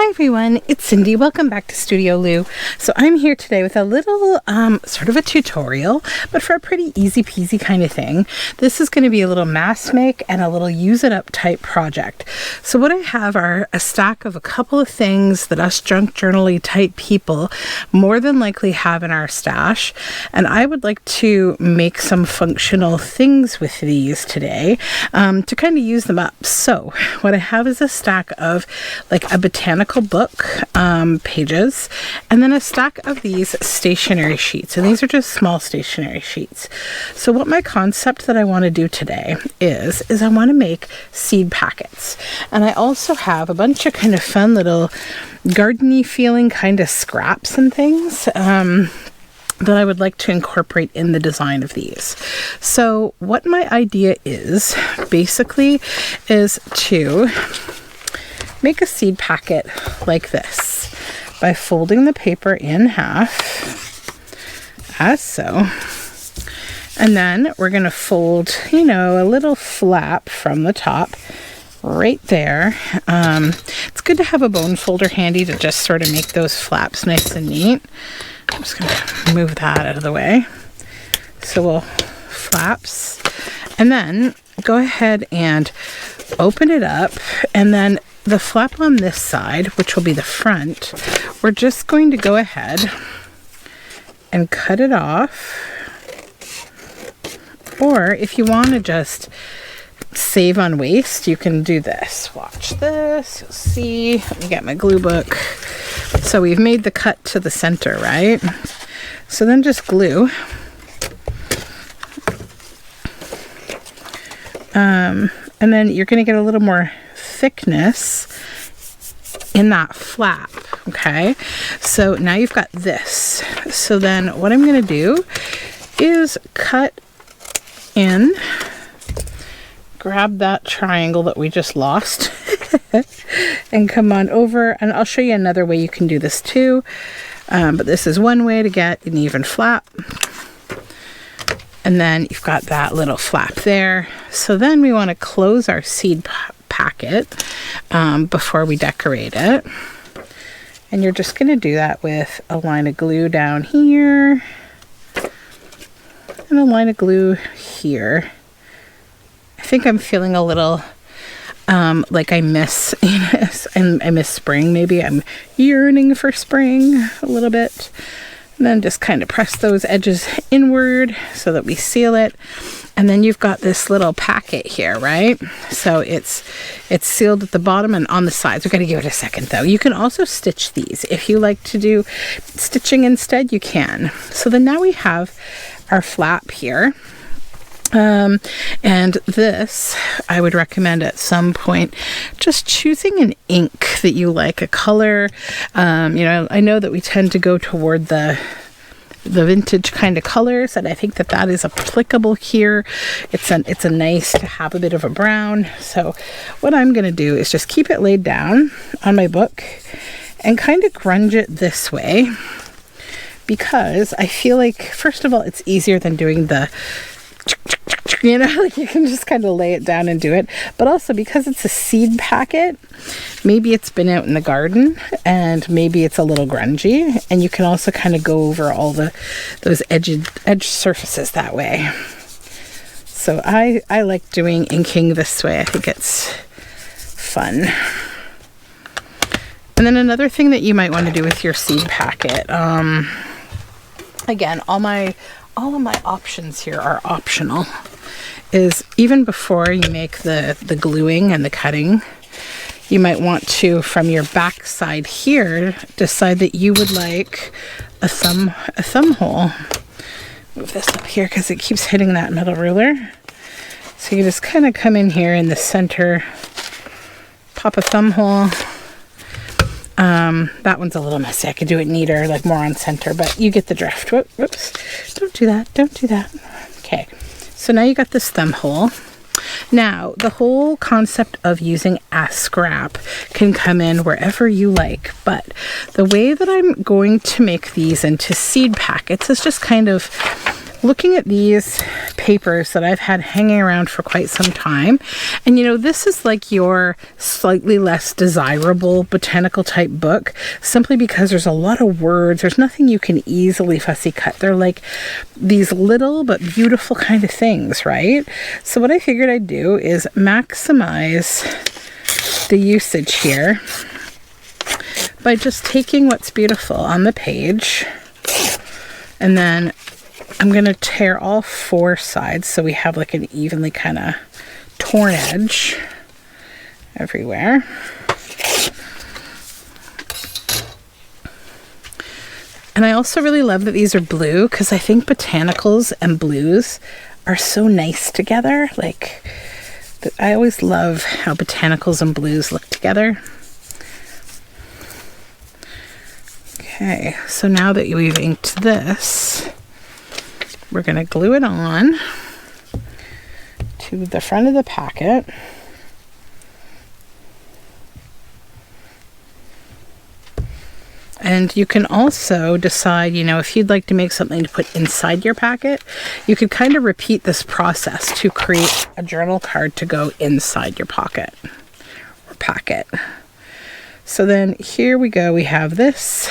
Hi everyone, it's Cindy. Welcome back to Studioloo. So I'm here today with a little sort of a tutorial, but for a pretty easy peasy kind of thing. This is going to be a little mass make and a little use it up type project. So what I have are a stack of a couple of things that us junk journaly type people more than likely have in our stash, and I would like to make some functional things with these today to kind of use them up. So what I have is a stack of like a botanical book pages, and then a stack of these stationery sheets, and these are just small stationery sheets. So what my concept that I want to do today is I want to make seed packets, and I also have a bunch of kind of fun little garden-y feeling kind of scraps and things that I would like to incorporate in the design of these. So what my idea is basically is to make a seed packet like this by folding the paper in half, as so. And then we're going to fold, a little flap from the top right there. It's good to have a bone folder handy to just sort of make those flaps nice and neat. I'm just going to move that out of the way. So we'll flaps, and then go ahead and open it up, and then the flap on this side, which will be the front, we're just going to go ahead and cut it off. Or if you want to just save on waste, you can do this. Watch this, you'll see. Let me get my glue book. So we've made the cut to the center, right? So then just glue. And then you're going to get a little more thickness in that flap. Okay, so now you've got this. So then what I'm going to do is cut in, grab that triangle that we just lost and come on over, and I'll show you another way you can do this too, but this is one way to get an even flap. And then you've got that little flap there. So then we want to close our seed packet before we decorate it. And you're just going to do that with a line of glue down here and a line of glue here. I think I'm feeling a little like I miss, I miss spring. Maybe I'm yearning for spring a little bit. And then just kind of press those edges inward so that we seal it. And then you've got this little packet here, right? So it's sealed at the bottom and on the sides. We're going to give it a second though. You can also stitch these. If you like to do stitching instead, you can. So then now we have our flap here. And this, I would recommend at some point just choosing an ink that you like, a color. I know that we tend to go toward the vintage kind of colors, and I think that is applicable here. It's a nice to have a bit of a brown. So what I'm going to do is just keep it laid down on my book and kind of grunge it this way, because I feel like, first of all, it's easier than doing the like you can just kind of lay it down and do it. But also because it's a seed packet, maybe it's been out in the garden and maybe it's a little grungy, and you can also kind of go over all those edge surfaces that way. So I like doing inking this way. I think it's fun. And then another thing that you might want to do with your seed packet, again, all of my options here are optional, is even before you make the gluing and the cutting, you might want to, from your back side here, decide that you would like a thumb hole. Move this up here because it keeps hitting that metal ruler. So you just kind of come in here in the center, pop a thumb hole. That one's a little messy. I could do it neater, like more on center, but you get the drift. Whoops. Don't do that. Okay. So now you got this thumb hole. Now, the whole concept of using a scrap can come in wherever you like, but the way that I'm going to make these into seed packets is just kind of looking at these papers that I've had hanging around for quite some time, and you know, this is like your slightly less desirable botanical type book, simply because there's a lot of words. There's nothing you can easily fussy cut. They're like these little but beautiful kind of things, right? So what I figured I'd do is maximize the usage here by just taking what's beautiful on the page, and then I'm going to tear all four sides so we have like an evenly kind of torn edge everywhere. And I also really love that these are blue, because I think botanicals and blues are so nice together. Like, I always love how botanicals and blues look together. Okay, so now that we've inked this, we're going to glue it on to the front of the packet. And you can also decide, you know, if you'd like to make something to put inside your packet, you could kind of repeat this process to create a journal card to go inside your pocket or packet. So then here we go. We have this.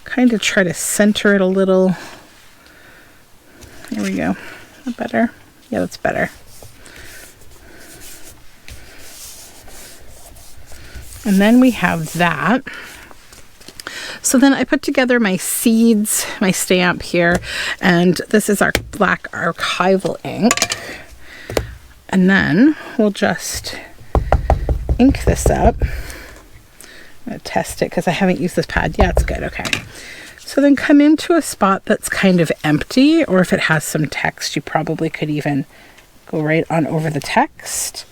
Kind of try to center it a little. There we go. Is that better? Yeah, that's better. And then we have that. So then I put together my seeds, my stamp here, and this is our black archival ink. And then we'll just ink this up. I'm going to test it because I haven't used this pad. Yeah, it's good. Okay. So then come into a spot that's kind of empty, or if it has some text, you probably could even go right on over the text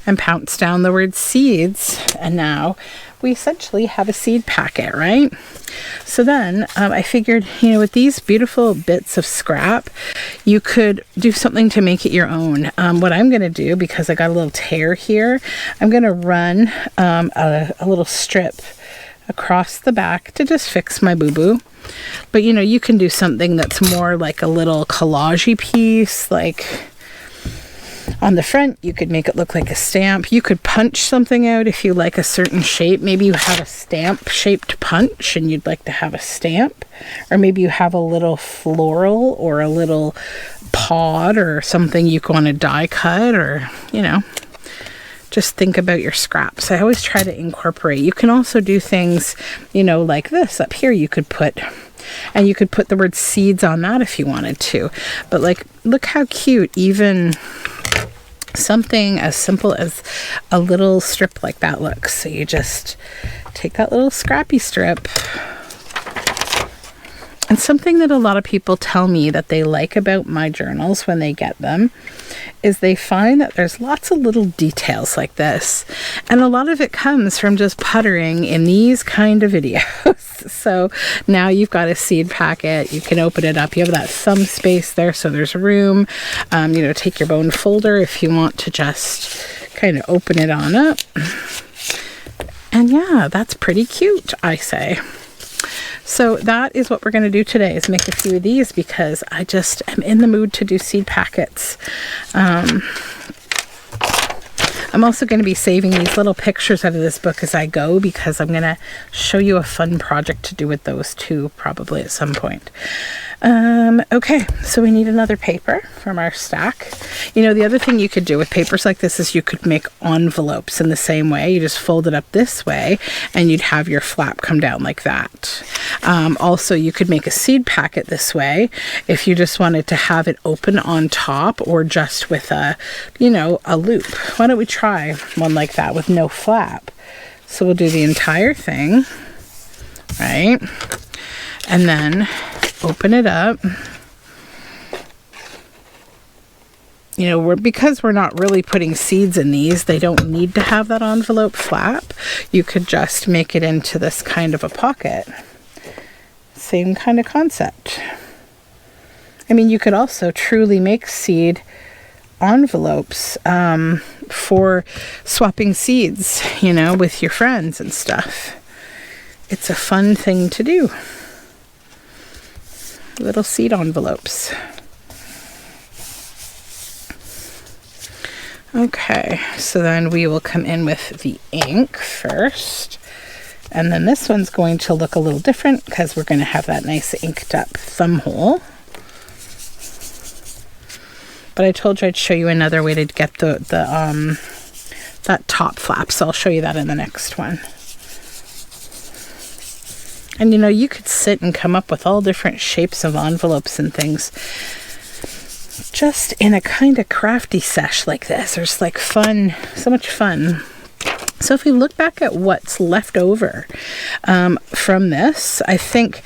and pounce down the word seeds. And now we essentially have a seed packet, right? So then I figured, you know, with these beautiful bits of scrap, you could do something to make it your own. What I'm going to do, because I got a little tear here, I'm going to run a little strip across the back to just fix my boo-boo. But, you know, you can do something that's more like a little collage-y piece, like on the front, you could make it look like a stamp. You could punch something out if you like a certain shape. Maybe you have a stamp-shaped punch and you'd like to have a stamp. Or maybe you have a little floral or a little pod or something you want to die cut, or, you know, just think about your scraps. I always try to incorporate. You can also do things, you know, like this. Up here you could put... And you could put the word seeds on that if you wanted to. But like, look how cute even something as simple as a little strip like that looks. So you just take that little scrappy strip. And something that a lot of people tell me that they like about my journals when they get them is they find that there's lots of little details like this. And a lot of it comes from just puttering in these kind of videos. So now you've got a seed packet. You can open it up. You have that thumb space there, so there's room. You know, take your bone folder if you want to just kind of open it on up. And yeah, that's pretty cute, I say. So that is what we're going to do today, is make a few of these, because I just am in the mood to do seed packets. I'm also going to be saving these little pictures out of this book as I go, because I'm going to show you a fun project to do with those too, probably at some point. Okay, so we need another paper from our stack. You know, the other thing you could do with papers like this is you could make envelopes in the same way. You just fold it up this way and you'd have your flap come down like that. Also, you could make a seed packet this way if you just wanted to have it open on top, or just with a, you know, a loop. Why don't we try one like that with no flap? So we'll do the entire thing, right? And then open it up. You know, because we're not really putting seeds in these, they don't need to have that envelope flap. You could just make it into this kind of a pocket. Same kind of concept. I mean, you could also truly make seed envelopes for swapping seeds, you know, with your friends and stuff. It's a fun thing to do. little seed envelopes. Okay, so then we will come in with the ink first. And then this one's going to look a little different because we're going to have that nice inked up thumb hole. But I told you I'd show you another way to get that top flap, so I'll show you that in the next one. And you know, you could sit and come up with all different shapes of envelopes and things just in a kind of crafty sesh like this. There's like fun, so much fun. So if we look back at what's left over from this, I think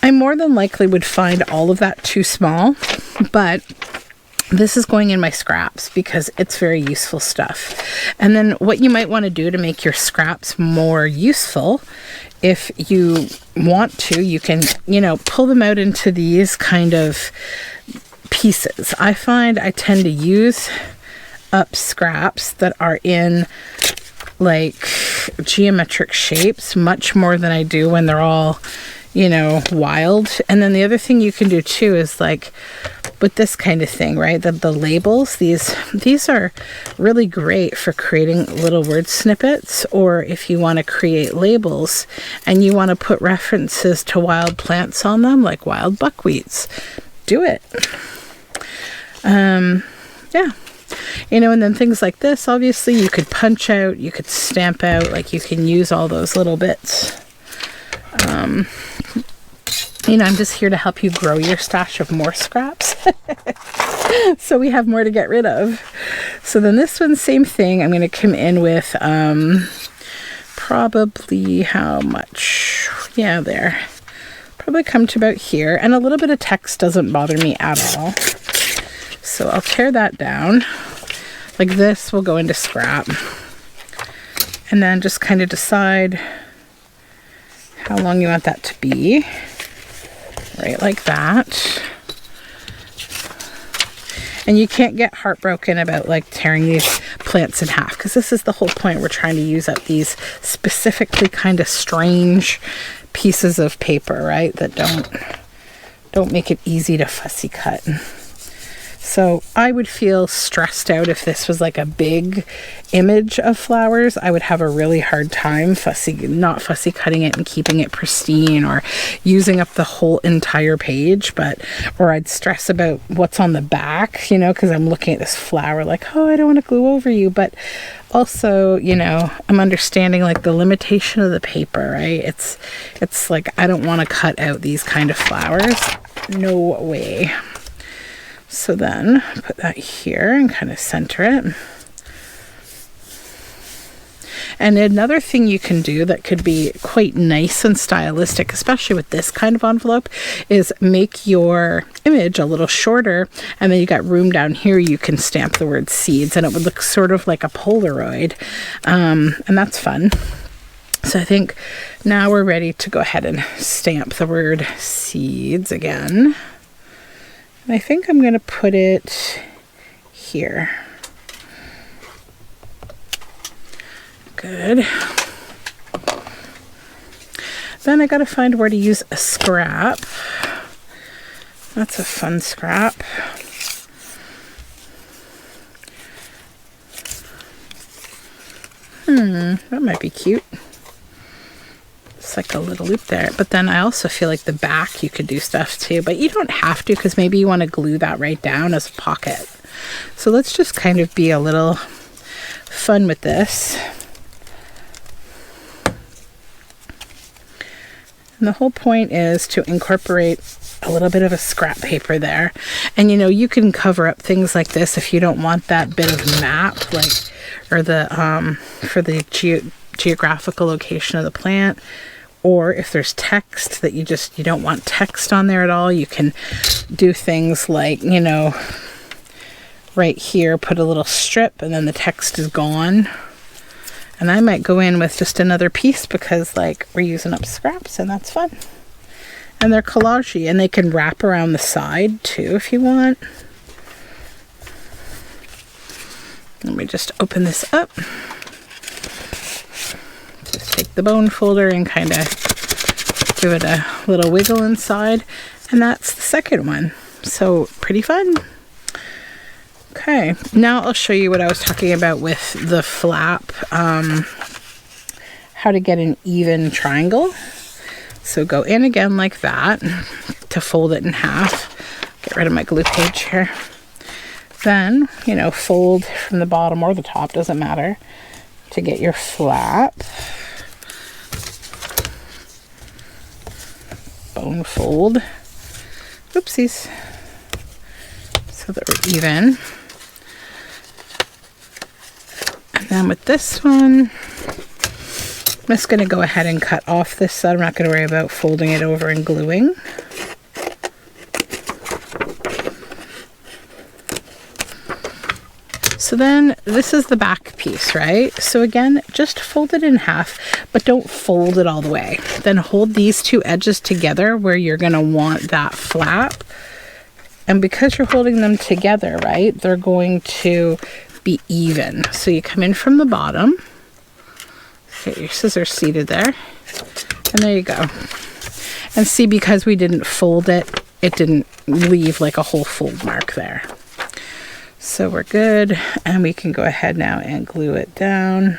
I more than likely would find all of that too small, but this is going in my scraps because it's very useful stuff. And then what you might want to do to make your scraps more useful, if you want to, you can, you know, pull them out into these kind of pieces. I find I tend to use up scraps that are in like geometric shapes much more than I do when they're all, you know, wild. And then the other thing you can do too is like with this kind of thing, right? The labels, these are really great for creating little word snippets, or if you want to create labels and you want to put references to wild plants on them, like wild buckwheats, do it. Yeah. You know, and then things like this, obviously you could punch out, you could stamp out, like you can use all those little bits. You know, I'm just here to help you grow your stash of more scraps. So we have more to get rid of. So then this one, same thing. I'm going to come in with probably how much? Yeah, there. Probably come to about here. And a little bit of text doesn't bother me at all. So I'll tear that down. Like this will go into scrap. And then just kind of decide how long you want that to be. Right, like that. And you can't get heartbroken about like tearing these plants in half, because this is the whole point. We're trying to use up these specifically kind of strange pieces of paper, right, that don't make it easy to fussy cut. So I would feel stressed out if this was like a big image of flowers. I would have a really hard time not fussy cutting it and keeping it pristine, or using up the whole entire page. Or I'd stress about what's on the back, you know, because I'm looking at this flower like, oh, I don't want to glue over you. But also, you know, I'm understanding like the limitation of the paper, right? It's like, I don't want to cut out these kind of flowers. No way. So then put that here and kind of center it. And another thing you can do that could be quite nice and stylistic, especially with this kind of envelope, is make your image a little shorter, and then you got room down here you can stamp the word seeds, and it would look sort of like a Polaroid, and that's fun. So I think now we're ready to go ahead and stamp the word seeds again. And I think I'm going to put it here. Good. Then I got to find where to use a scrap. That's a fun scrap. That might be cute. It's like a little loop there. But then I also feel like the back you could do stuff too, but you don't have to, because maybe you want to glue that right down as a pocket. So let's just kind of be a little fun with this. And the whole point is to incorporate a little bit of a scrap paper there. And you know, you can cover up things like this if you don't want that bit of map, like, or the for the geographical location of the plant. Or if there's text that you don't want text on there at all, you can do things like, you know, right here, put a little strip and then the text is gone. And I might go in with just another piece because like we're using up scraps and that's fun. And they're collagey, and they can wrap around the side too if you want. Let me just open this up. Just take the bone folder and kind of Give it a little wiggle inside, and that's the second one. So pretty fun. Okay, now I'll show you what I was talking about with the flap, how to get an even triangle. So go in again like that to fold it in half. Get rid of my glue page here. Then, you know, fold from the bottom or the top, doesn't matter, to get your flap. Bone fold. Oopsies. So that we're even. And then with this one, I'm just going to go ahead and cut off this side. I'm not going to worry about folding it over and gluing. So then this is the back piece, right? So again, just fold it in half, but don't fold it all the way. Then hold these two edges together where you're going to want that flap. And because you're holding them together, right, they're going to be even. So you come in from the bottom, get your scissors seated there, and there you go. And see, because we didn't fold it, it didn't leave like a whole fold mark there. So we're good, and we can go ahead now and glue it down.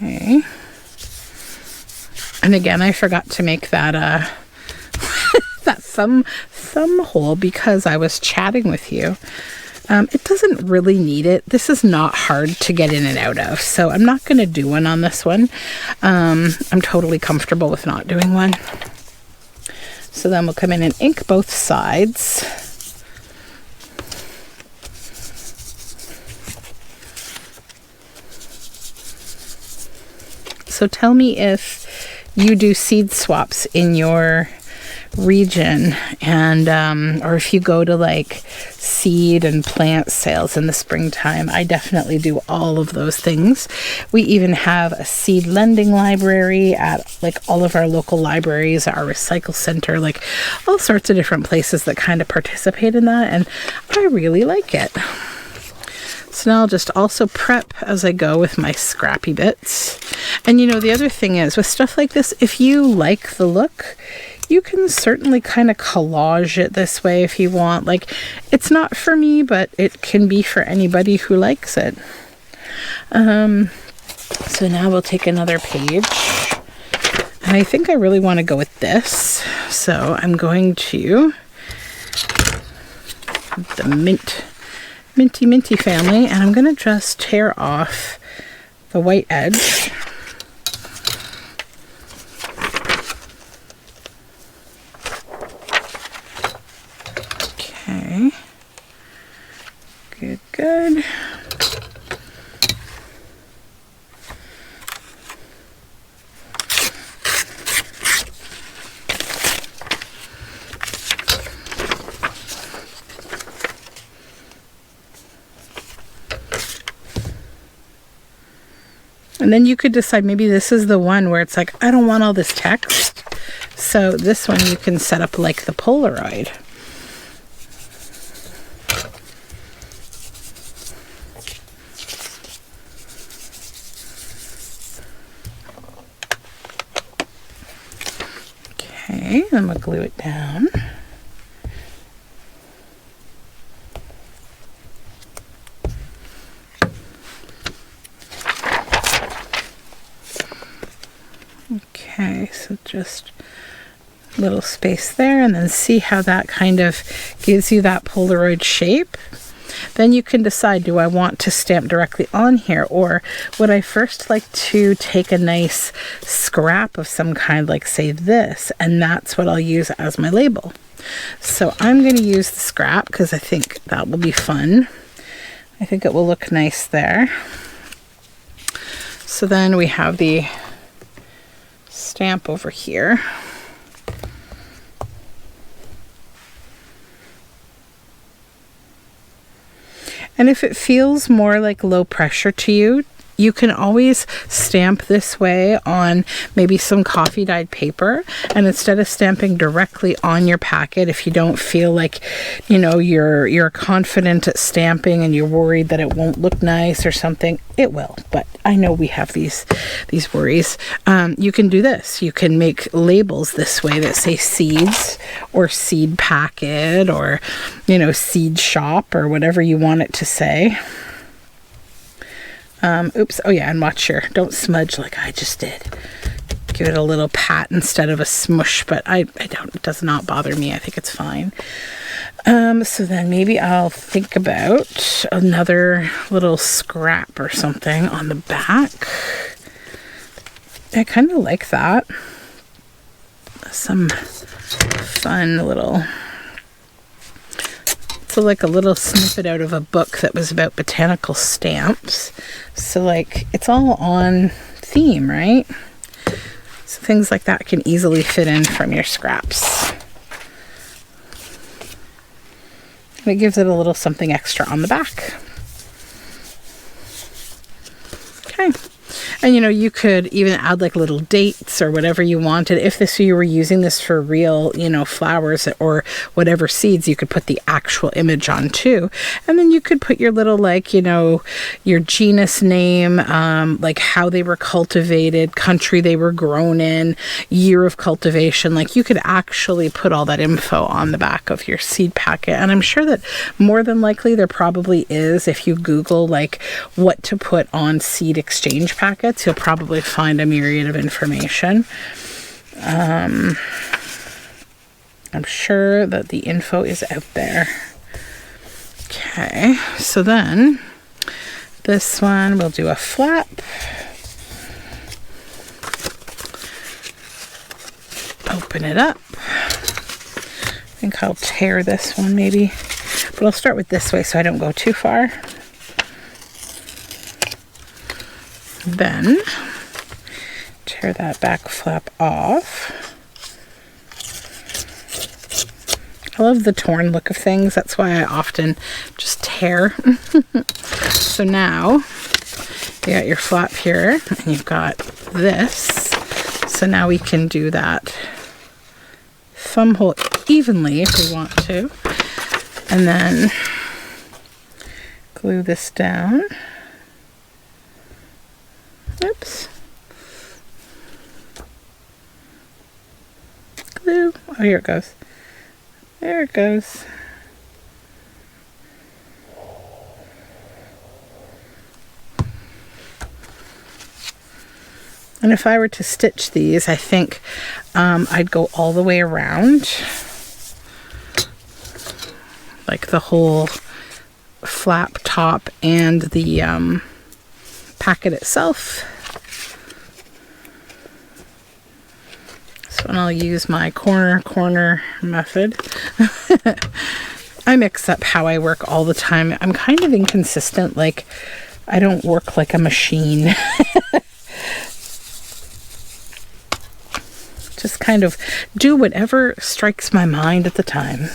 Okay. And again, I forgot to make that that thumb hole because I was chatting with you. It doesn't really need it. This is not hard to get in and out of, so I'm not going to do one on this one. I'm totally comfortable with not doing one. So then we'll come in and ink both sides. So tell me if you do seed swaps in your region, and or if you go to like seed and plant sales in the springtime. I definitely do all of those things. We even have a seed lending library at like all of our local libraries, our recycle center, like all sorts of different places that kind of participate in that, and I really like it. So now I'll just also prep as I go with my scrappy bits. And you know, the other thing is with stuff like this, if you like the look, you can certainly kind of collage it this way if you want. Like, it's not for me, but it can be for anybody who likes it. So now we'll take another page. And I think I really want to go with this. So I'm going to the Minty family, and I'm going to just tear off the white edge. Okay, good. And then you could decide maybe this is the one where it's like, I don't want all this text. So this one you can set up like the Polaroid. Okay, I'm going to glue it down. Okay, so just a little space there, and then see how that kind of gives you that Polaroid shape. Then you can decide, do I want to stamp directly on here, or would I first like to take a nice scrap of some kind, like say this, and that's what I'll use as my label. So I'm going to use the scrap because I think that will be fun. I think it will look nice there. So then we have the stamp over here. And if it feels more like low pressure to you, you can always stamp this way on maybe some coffee dyed paper, and instead of stamping directly on your packet, if you don't feel like, you know, you're confident at stamping and you're worried that it won't look nice or something, it will. But I know we have these worries. You can do this. You can make labels this way that say seeds or seed packet or, you know, seed shop or whatever you want it to say. Oops. Oh yeah, and watch here. Don't smudge like I just did. Give it a little pat instead of a smush, but I don't, it does not bother me. I think it's fine. So then maybe I'll think about another little scrap or something on the back. I kind of like that. Some fun little... So like a little snippet out of a book that was about botanical stamps. So like it's all on theme, right? So things like that can easily fit in from your scraps. And it gives it a little something extra on the back. Okay. And you know, you could even add like little dates or whatever you wanted. If you were using this for real, you know, flowers or whatever seeds, you could put the actual image on too. And then you could put your little, like, you know, your genus name, like how they were cultivated, country they were grown in, year of cultivation. Like you could actually put all that info on the back of your seed packet. And I'm sure that more than likely there probably is, if you Google like what to put on seed exchange packets, you'll probably find a myriad of information. I'm sure that the info is out there. Okay, so then this one we'll do a flap. Open it up. I think I'll tear this one maybe, but I'll start with this way so I don't go too far. Then tear that back flap off. I love the torn look of things. That's why I often just tear. So now you got your flap here and you've got this. So now we can do that thumb hole evenly if we want to. And then glue this down. Oops. Glue. Oh, here it goes. There it goes. And if I were to stitch these, I think I'd go all the way around. Like the whole flap top and the packet itself. So I'll use my corner method. I mix up how I work all the time. I'm kind of inconsistent. Like I don't work like a machine. Just kind of do whatever strikes my mind at the time.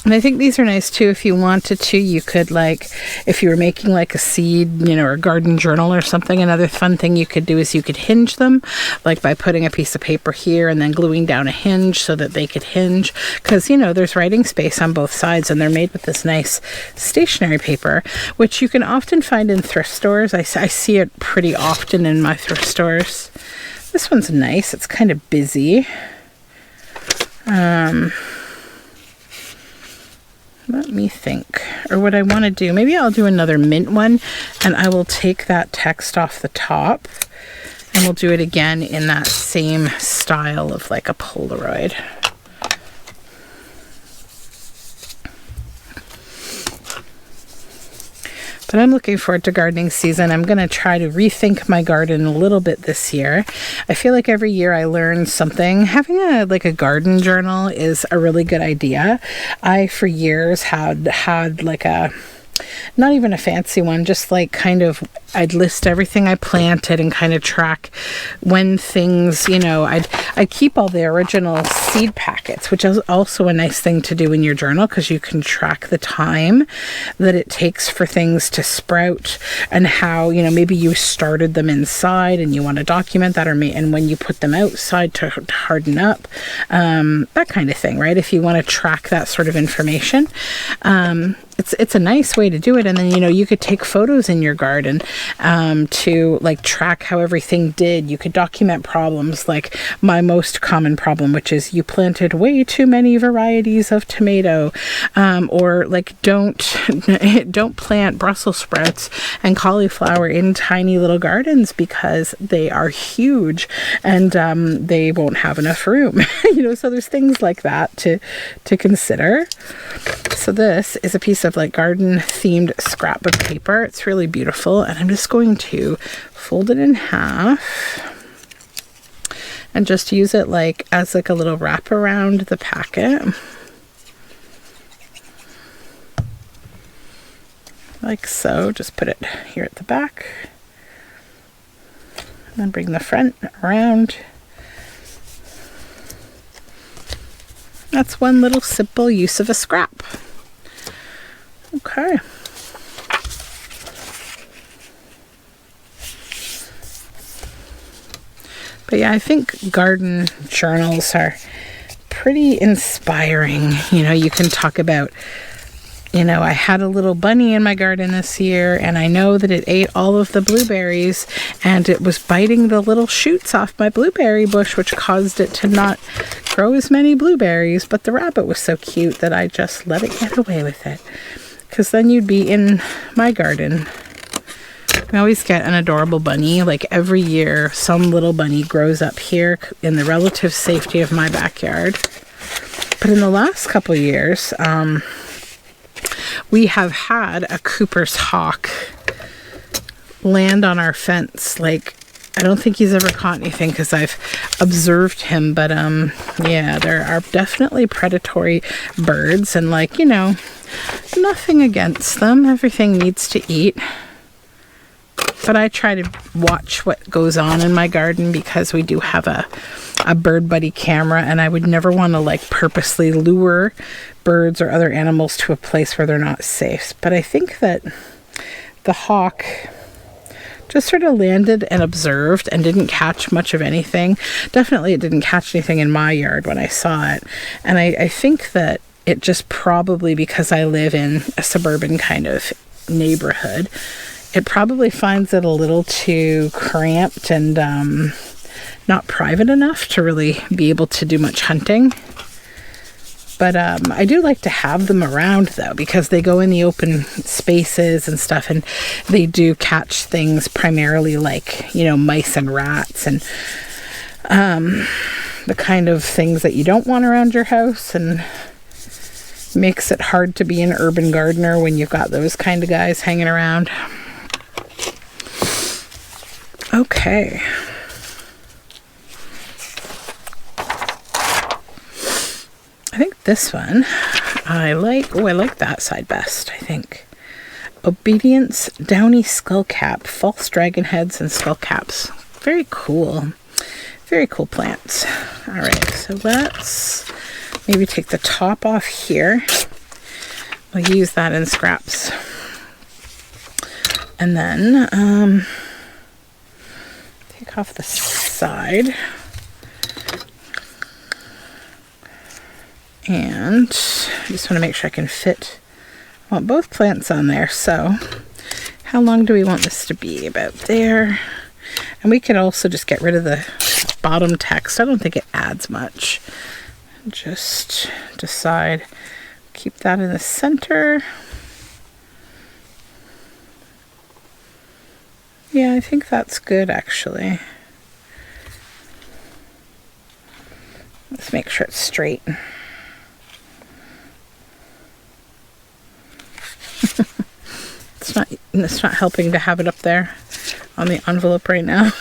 And I think these are nice too. If you wanted to, you could, like, if you were making like a seed, you know, or a garden journal or something, another fun thing you could do is you could hinge them, like by putting a piece of paper here and then gluing down a hinge so that they could hinge. Because, you know, there's writing space on both sides and they're made with this nice stationery paper, which you can often find in thrift stores. I see it pretty often in my thrift stores. This one's nice. It's kind of busy. Let me think. Or what I want to do, maybe I'll do another mint one and I will take that text off the top and we'll do it again in that same style of like a Polaroid. But I'm looking forward to gardening season. I'm going to try to rethink my garden a little bit this year. I feel like every year I learn something. Having a garden journal is a really good idea. I, for years, had like a not even a fancy one, just like kind of, I'd list everything I planted and kind of track when things, you know, I'd keep all the original seed packets, which is also a nice thing to do in your journal, because you can track the time that it takes for things to sprout, and how, you know, maybe you started them inside and you want to document that, and when you put them outside to harden up, that kind of thing, right? If you want to track that sort of information, it's a nice way to do it. And then, you know, you could take photos in your garden to like track how everything did. You could document problems, like my most common problem, which is you planted way too many varieties of tomato, or like don't plant Brussels sprouts and cauliflower in tiny little gardens, because they are huge and they won't have enough room. You know, so there's things like that to consider. So this is a piece of like garden themed scrap of paper. It's really beautiful, and I'm just going to fold it in half and just use it like as like a little wrap around the packet, like so. Just put it here at the back and then bring the front around. That's one little simple use of a scrap. Okay. But yeah, I think garden journals are pretty inspiring. You know, you can talk about, you know, I had a little bunny in my garden this year, and I know that it ate all of the blueberries, and it was biting the little shoots off my blueberry bush, which caused it to not grow as many blueberries. But the rabbit was so cute that I just let it get away with it. Because then you'd be in my garden. We always get an adorable bunny. Like every year, some little bunny grows up here in the relative safety of my backyard. But in the last couple of years, we have had a Cooper's hawk land on our fence. Like, I don't think he's ever caught anything because I've observed him, but yeah, there are definitely predatory birds, and like, you know, nothing against them. Everything needs to eat. But I try to watch what goes on in my garden, because we do have a bird buddy camera, and I would never want to like purposely lure birds or other animals to a place where they're not safe. But I think that the hawk just sort of landed and observed and didn't catch much of anything. Definitely it didn't catch anything in my yard when I saw it. And I think that it just probably, because I live in a suburban kind of neighborhood, it probably finds it a little too cramped and not private enough to really be able to do much hunting. But I do like to have them around, though, because they go in the open spaces and stuff, and they do catch things primarily like, you know, mice and rats and the kind of things that you don't want around your house, and makes it hard to be an urban gardener when you've got those kind of guys hanging around. Okay. I think this one I like. Oh, I like that side best, I think. Obedience Downy Skullcap, false dragon heads and skullcaps. Very cool. Very cool plants. All right, so let's maybe take the top off here. We'll use that in scraps. And then take off the side. And I just want to make sure I can fit, I want both plants on there. So how long do we want this to be? About there. And we could also just get rid of the bottom text. I don't think it adds much. Just decide, keep that in the center. Yeah, I think that's good, actually. Let's make sure it's straight. It's not helping to have it up there on the envelope right now.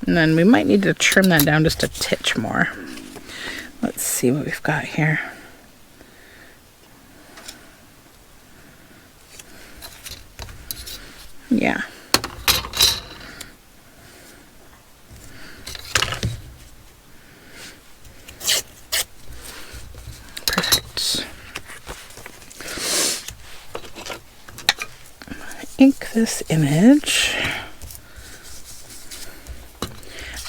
And then we might need to trim that down just a titch more. Let's see what we've got here. Yeah. Perfect. Ink this image.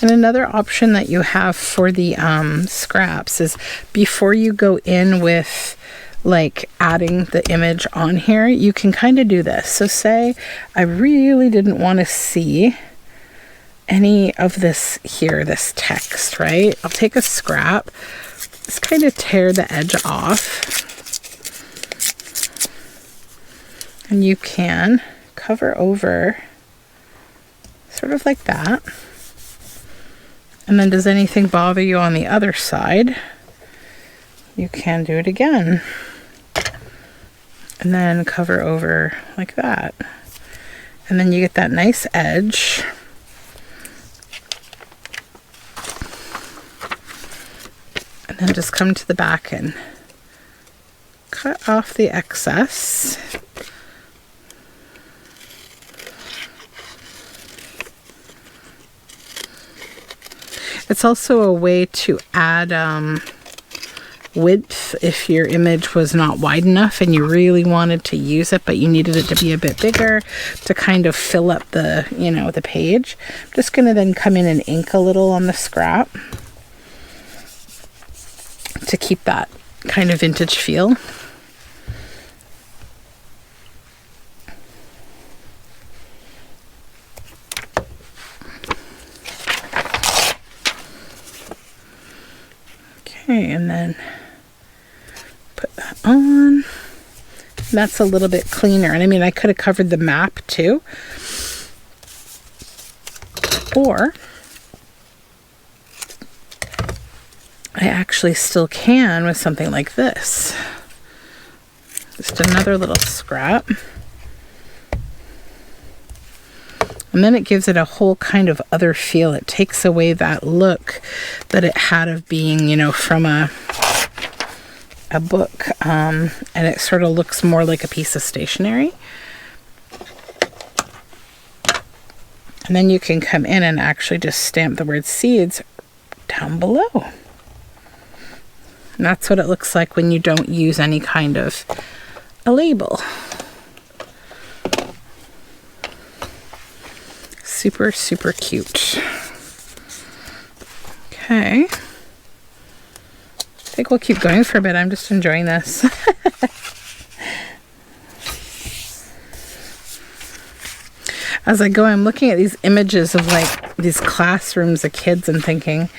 And another option that you have for the scraps is before you go in with like adding the image on here, you can kind of do this. So say I really didn't want to see any of this here, this text, right? I'll take a scrap, just kind of tear the edge off. And you can cover over sort of like that. And then does anything bother you on the other side? You can do it again. And then cover over like that. And then you get that nice edge. And then just come to the back and cut off the excess. It's also a way to add width if your image was not wide enough and you really wanted to use it, but you needed it to be a bit bigger to kind of fill up the, you know, the page. I'm just going to then come in and ink a little on the scrap to keep that kind of vintage feel. Okay, and then put that on. That's a little bit cleaner. And I mean, I could have covered the map too. Or I actually still can with something like this. Just another little scrap. And then it gives it a whole kind of other feel. It takes away that look that it had of being, you know, from a book. And it sort of looks more like a piece of stationery. And then you can come in and actually just stamp the word seeds down below. And that's what it looks like when you don't use any kind of a label. Super, super cute. Okay. I think we'll keep going for a bit. I'm just enjoying this. As I go, I'm looking at these images of like these classrooms of kids and thinking,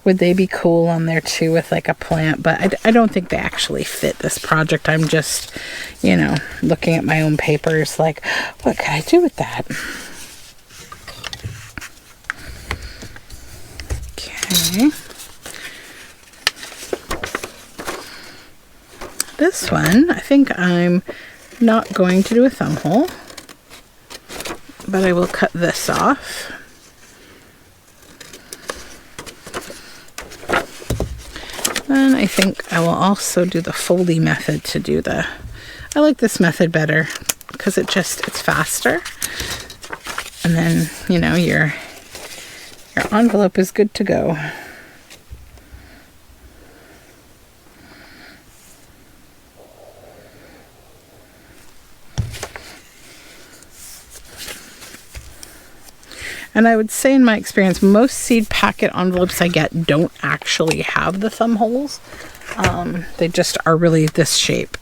would they be cool on there too with like a plant? But I don't think they actually fit this project. I'm just, you know, looking at my own papers like, what could I do with that? Okay. This one, I think I'm not going to do a thumb hole, but I will cut this off. Then I think I will also do the foldy method to do the, I like this method better because it's faster. And then, you know, your envelope is good to go. And I would say in my experience, most seed packet envelopes I get don't actually have the thumb holes. They just are really this shape.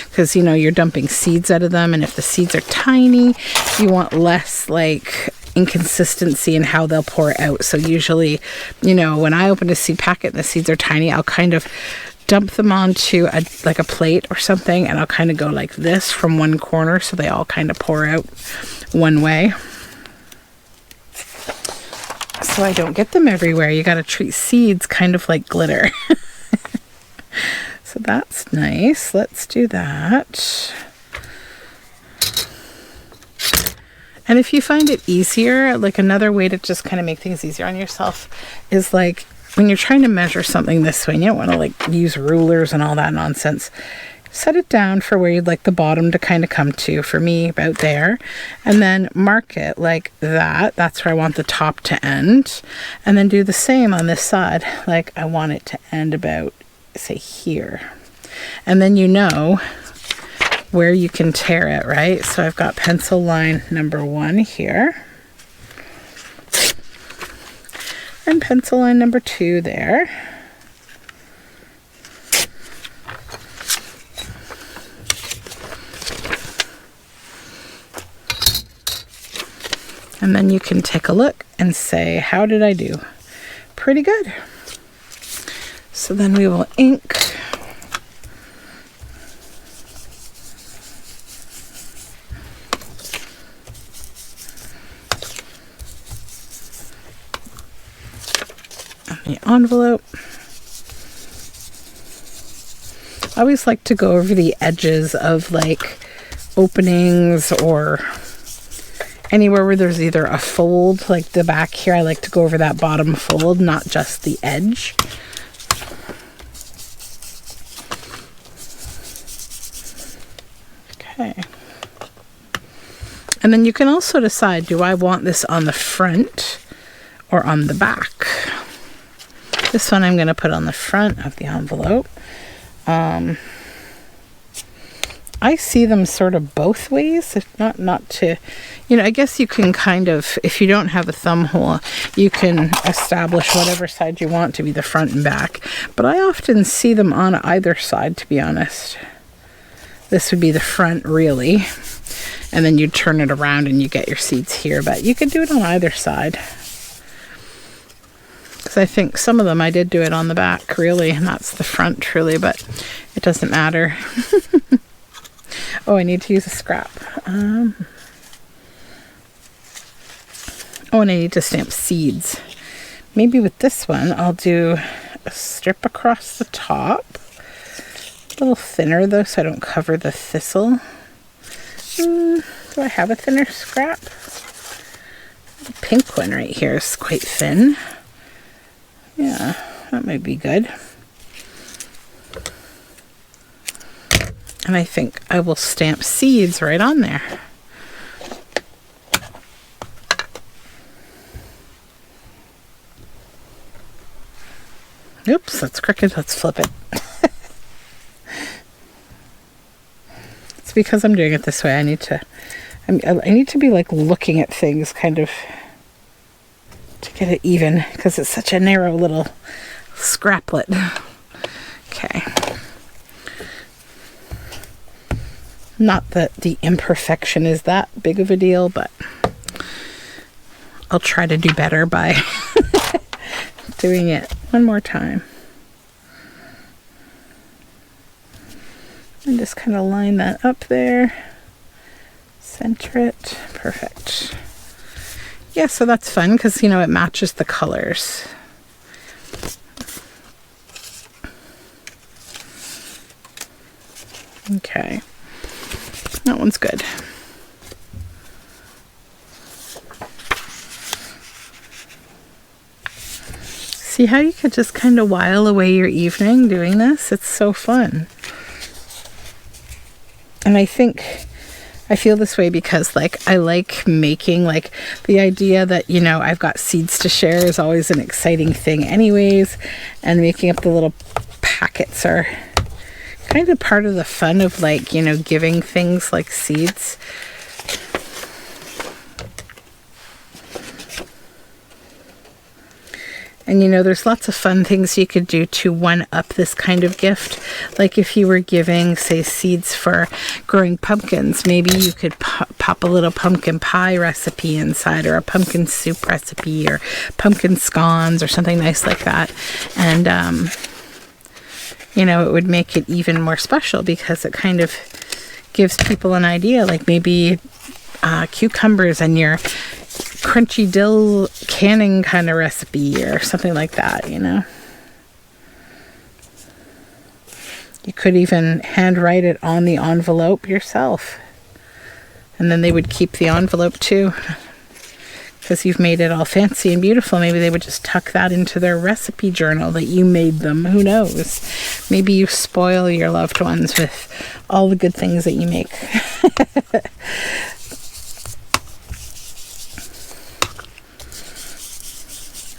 Because, you know, you're dumping seeds out of them. And if the seeds are tiny, you want less, like, inconsistency in how they'll pour out. So usually, you know, when I open a seed packet and the seeds are tiny, I'll kind of dump them onto a plate or something. And I'll kind of go like this from one corner. So they all kind of pour out one way. So I don't get them everywhere. You got to treat seeds kind of like glitter. So that's nice. Let's do that. And if you find it easier, like another way to just kind of make things easier on yourself is like when you're trying to measure something this way, and you don't want to like use rulers and all that nonsense. set it down for where you'd like the bottom to kind of come to. For me, about there. And then mark it like that. That's where I want the top to end. And then do the same on this side. Like I want it to end about, say, here. And then you know where you can tear it, right? So I've got pencil line number 1 here. And pencil line number 2 there. And then you can take a look and say, how did I do? Pretty good. So then we will ink. On the envelope. I always like to go over the edges of like openings or anywhere where there's either a fold, like the back here. I like to go over that bottom fold, not just the edge. Okay. And then you can also decide, do I want this on the front or on the back? This one I'm going to put on the front of the envelope. I see them sort of both ways, if not to, you know, I guess you can kind of, if you don't have a thumb hole, you can establish whatever side you want to be the front and back. But I often see them on either side, to be honest. This would be the front, really. And then you turn it around and you get your seeds here. But you could do it on either side. Because I think some of them I did do it on the back, really. And that's the front, really. But it doesn't matter. Oh, I need to use a scrap. Oh, and I need to stamp seeds. Maybe with this one, I'll do a strip across the top. A little thinner, though, so I don't cover the thistle. Do I have a thinner scrap? The pink one right here is quite thin. Yeah, that might be good. And I think I will stamp seeds right on there. Oops, that's crooked. Let's flip it. It's because I'm doing it this way. I need to be like looking at things kind of to get it even, because it's such a narrow little scraplet. Okay. Not that the imperfection is that big of a deal, but I'll try to do better by doing it one more time. And just kind of line that up there. Center it. Perfect. Yeah, so that's fun because, you know, it matches the colors. Okay. That one's good. See how you could just kind of while away your evening doing this? It's so fun. And I feel this way because, like, I like making, like, the idea that, you know, I've got seeds to share is always an exciting thing anyways. And making up the little packets are kind of part of the fun of, like, you know, giving things like seeds. And, you know, there's lots of fun things you could do to one-up this kind of gift. Like if you were giving, say, seeds for growing pumpkins, maybe you could pop a little pumpkin pie recipe inside, or a pumpkin soup recipe, or pumpkin scones, or something nice like that. And, you know, it would make it even more special because it kind of gives people an idea, like maybe cucumbers and your crunchy dill canning kind of recipe or something like that, you know. You could even handwrite it on the envelope yourself. And then they would keep the envelope too. because you've made it all fancy and beautiful, maybe they would just tuck that into their recipe journal that you made them. Who knows? Maybe you spoil your loved ones with all the good things that you make.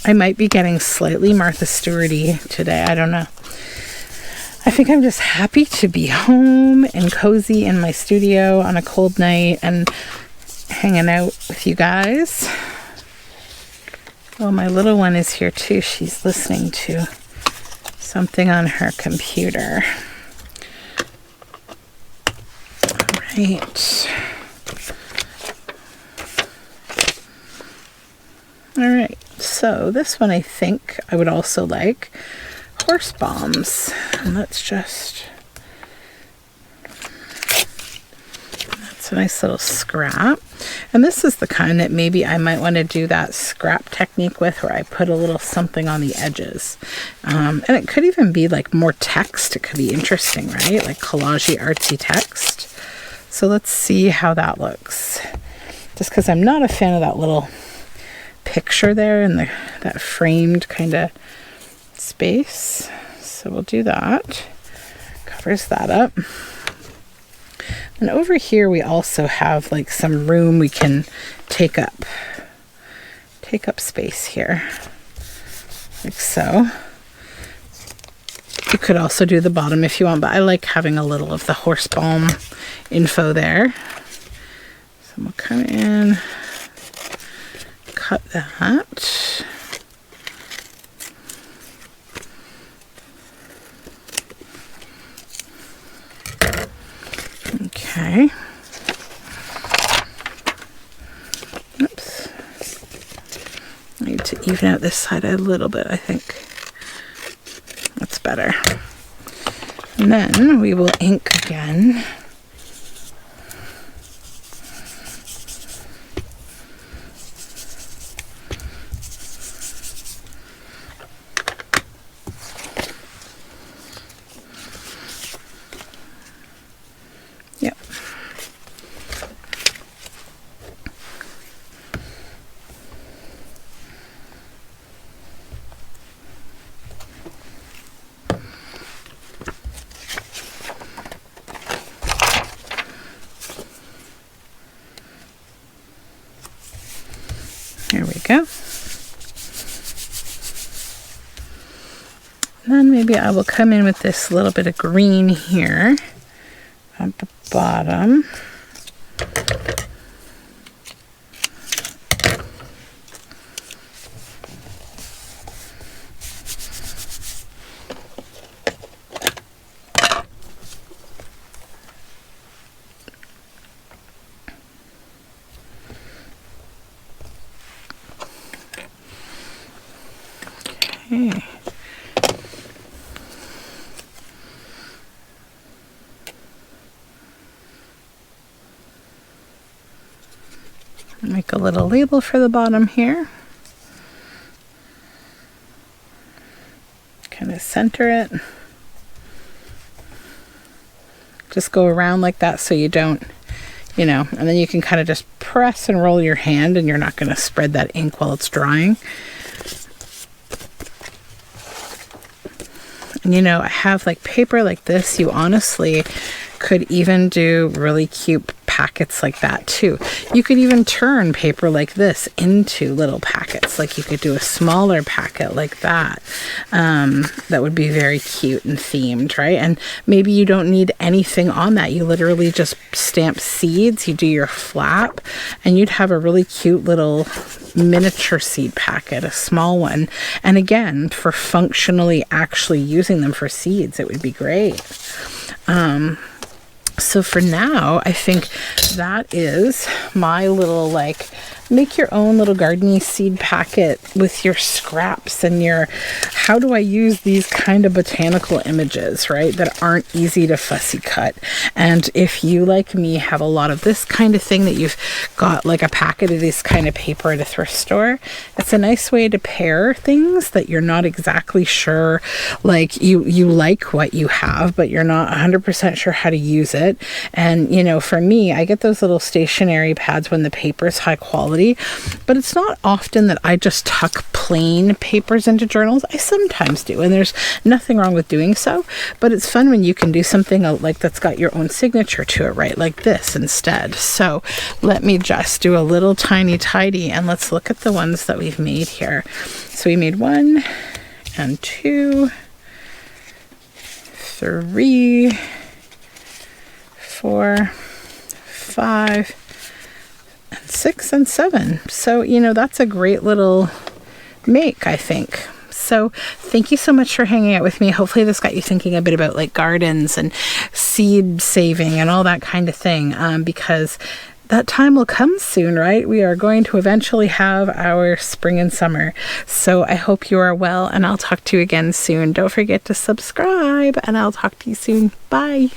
I might be getting slightly Martha Stewart-y today. I don't know. I think I'm just happy to be home and cozy in my studio on a cold night and hanging out with you guys. Well, my little one is here too. She's listening to something on her computer. All right. All right. So this one I think I would also like. Horse bombs. And let's just... That's a nice little scrap. And this is the kind that maybe I might want to do that scrap technique with, where I put a little something on the edges. And it could even be like more text. It could be interesting, right? Like collagey, artsy text. So let's see how that looks. Just because I'm not a fan of that little picture there and that framed kind of space. So we'll do that. Covers that up. And over here we also have like some room we can take up space here, like so. You could also do the bottom if you want, but I like having a little of the horse balm info there. So we'll come in, cut that. Okay. Oops. I need to even out this side a little bit, I think. That's better. And then we will ink again. There we go. And then maybe I will come in with this little bit of green here at the bottom. Okay. Make a little label for the bottom here. Kind of center it. Just go around like that so you don't, and then you can kind of just press and roll your hand, and you're not going to spread that ink while it's drying. And I have like paper like this. You honestly could even do really cute packets like that too. You could even turn paper like this into little packets. Like you could do a smaller packet like that. That would be very cute and themed, right? And maybe you don't need anything on that. You literally just stamp seeds. You do your flap, and you'd have a really cute little miniature seed packet, a small one. And again, for functionally actually using them for seeds, it would be great. So for now, I think that is my little make your own little gardening seed packet with your scraps and your, how do I use these kind of botanical images, right, that aren't easy to fussy cut. And if you, like me, have a lot of this kind of thing, that you've got like a packet of this kind of paper at a thrift store, it's a nice way to pair things that you're not exactly sure, like you like what you have, but you're not 100% sure how to use it. And for me, I get those little stationery pads when the paper is high quality, quality. But it's not often that I just tuck plain papers into journals. I sometimes do, and there's nothing wrong with doing so, but it's fun when you can do something like that's got your own signature to it, right? Like this instead. So let me just do a little tiny tidy, and let's look at the ones that we've made here. So we made 1 and 2, 3, 4, 5, and 6 and 7. So, you know, that's a great little make, I think. So thank you so much for hanging out with me. Hopefully this got you thinking a bit about like gardens and seed saving and all that kind of thing, because that time will come soon, right? We are going to eventually have our spring and summer. So I hope you are well, and I'll talk to you again soon. Don't forget to subscribe, and I'll talk to you soon. Bye.